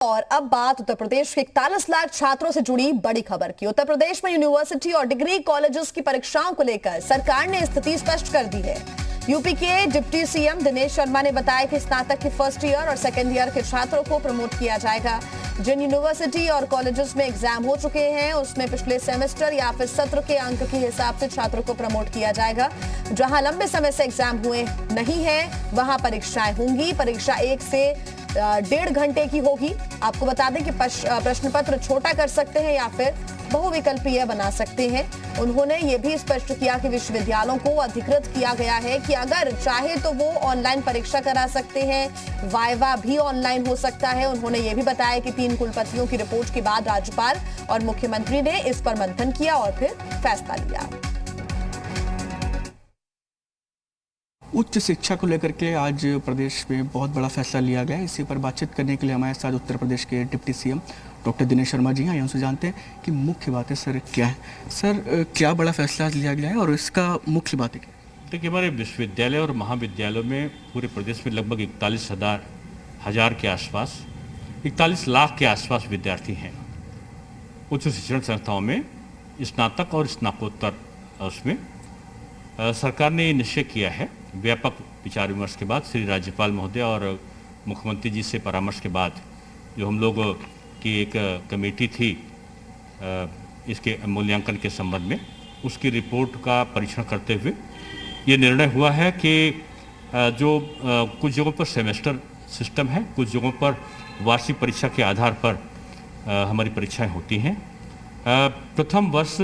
और अब बात उत्तर प्रदेश के 41 लाख छात्रों से जुड़ी बड़ी खबर की। उत्तर प्रदेश में यूनिवर्सिटी और डिग्री कॉलेजेस की परीक्षाओं को लेकर सरकार ने स्थिति स्पष्ट कर दी है। यूपी के डिप्टी सीएम दिनेश शर्मा ने बताया कि स्नातक के फर्स्ट ईयर और सेकेंड ईयर के छात्रों को प्रमोट किया जाएगा। जिन यूनिवर्सिटी और कॉलेजेस में एग्जाम हो चुके हैं उसमें पिछले सेमेस्टर या फिर सत्र के अंक के हिसाब से छात्रों को प्रमोट किया जाएगा। जहां लंबे समय से एग्जाम हुए नहीं है वहां परीक्षाएं होंगी। परीक्षा 1 से 1.5 घंटे की होगी। आपको बता दें कि प्रश्न पत्र छोटा कर सकते हैं या फिर बहुविकल्पीय बना सकते हैं। उन्होंने ये भी स्पष्ट किया कि विश्वविद्यालयों को अधिकृत किया गया है कि अगर चाहे तो वो ऑनलाइन परीक्षा करा सकते हैं। वाइवा भी ऑनलाइन हो सकता है। उन्होंने ये भी बताया कि 3 कुलपतियों की रिपोर्ट के बाद राज्यपाल और मुख्यमंत्री ने इस पर मंथन किया और फिर फैसला लिया। उच्च शिक्षा को लेकर के आज प्रदेश में बहुत बड़ा फैसला लिया गया है। इसी पर बातचीत करने के लिए हमारे साथ उत्तर प्रदेश के deputy CM doctor Dinesh Sharma ji हैं। यहाँ से जानते हैं कि मुख्य बातें सर क्या है। सर क्या बड़ा फैसला लिया गया है और इसका मुख्य बातें क्या? देखिए, हमारे विश्वविद्यालय और महाविद्यालयों में पूरे प्रदेश में लगभग 41,000 के आसपास 41 लाख के आसपास विद्यार्थी हैं। उच्च शिक्षण संस्थाओं में स्नातक और स्नातकोत्तर उसमें सरकार ने ये निश्चय किया है, व्यापक विचार विमर्श के बाद, श्री राज्यपाल महोदय और मुख्यमंत्री जी से परामर्श के बाद, जो हम लोग की एक कमेटी थी इसके मूल्यांकन के संबंध में, उसकी रिपोर्ट का परीक्षण करते हुए ये निर्णय हुआ है कि जो कुछ जगहों पर सेमेस्टर सिस्टम है, कुछ जगहों पर वार्षिक परीक्षा के आधार पर हमारी परीक्षाएं होती हैं। प्रथम वर्ष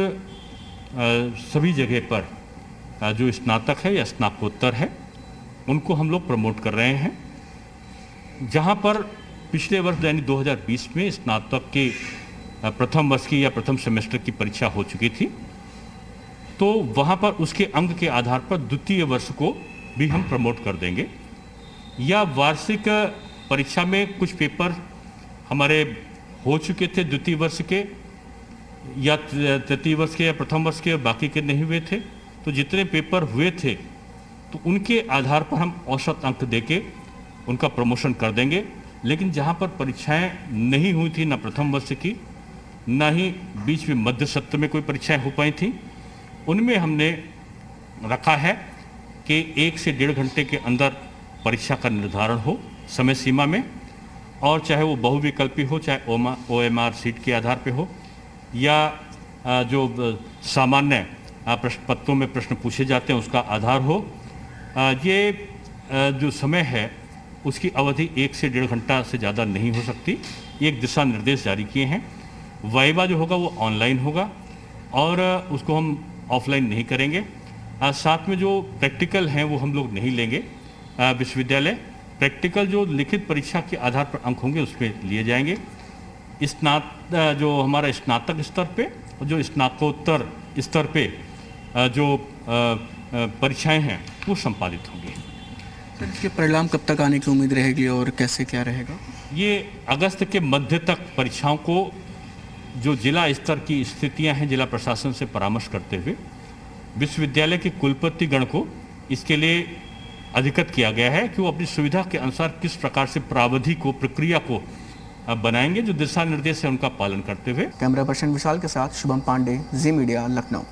सभी जगह पर जो स्नातक है या स्नातकोत्तर है उनको हम लोग प्रमोट कर रहे हैं। जहां पर पिछले वर्ष यानी 2020 में स्नातक के प्रथम वर्ष की या प्रथम सेमेस्टर की परीक्षा हो चुकी थी, तो वहां पर उसके अंक के आधार पर द्वितीय वर्ष को भी हम प्रमोट कर देंगे। या वार्षिक परीक्षा में कुछ पेपर हमारे हो चुके थे द्वितीय वर्ष के या तृतीय वर्ष के या प्रथम वर्ष के, बाकी के नहीं हुए थे, तो जितने पेपर हुए थे तो उनके आधार पर हम औसत अंक देके उनका प्रमोशन कर देंगे। लेकिन जहां पर परीक्षाएं नहीं हुई थी, ना प्रथम वर्ष की ना ही बीच में मध्य सत्र में कोई परीक्षाएं हो पाई थी, उनमें हमने रखा है कि 1 से 1.5 घंटे के अंदर परीक्षा का निर्धारण हो समय सीमा में, और चाहे वो बहुविकल्पी हो, चाहे OMR सीट के आधार पे हो या जो सामान्य प्रश्न पत्रों में प्रश्न पूछे जाते हैं उसका आधार हो। ये जो समय है उसकी अवधि 1 से 1.5 घंटा से ज़्यादा नहीं हो सकती। एक दिशा निर्देश जारी किए हैं। वाइवा जो होगा वो ऑनलाइन होगा और उसको हम ऑफलाइन नहीं करेंगे। साथ में जो प्रैक्टिकल हैं वो हम लोग नहीं लेंगे। विश्वविद्यालय प्रैक्टिकल जो लिखित परीक्षा के आधार पर अंक होंगे उसमें लिए जाएंगे। जो हमारा स्नातक स्तर पे और जो स्नातकोत्तर स्तर पे जो परीक्षाएं हैं वो संपादित होंगी। सर इसके परिणाम कब तक आने की उम्मीद रहेगी और कैसे क्या रहेगा? ये अगस्त के मध्य तक परीक्षाओं को जो जिला स्तर की स्थितियां हैं जिला प्रशासन से परामर्श करते हुए विश्वविद्यालय के कुलपति गण को इसके लिए अधिकृत किया गया है कि वो अपनी सुविधा के अनुसार किस प्रकार से प्रावधि को, प्रक्रिया को बनाएंगे। जो दिशा निर्देश है उनका पालन करते हुए। कैमरा पर्सन विशाल के साथ शुभम पांडे, जी मीडिया, लखनऊ।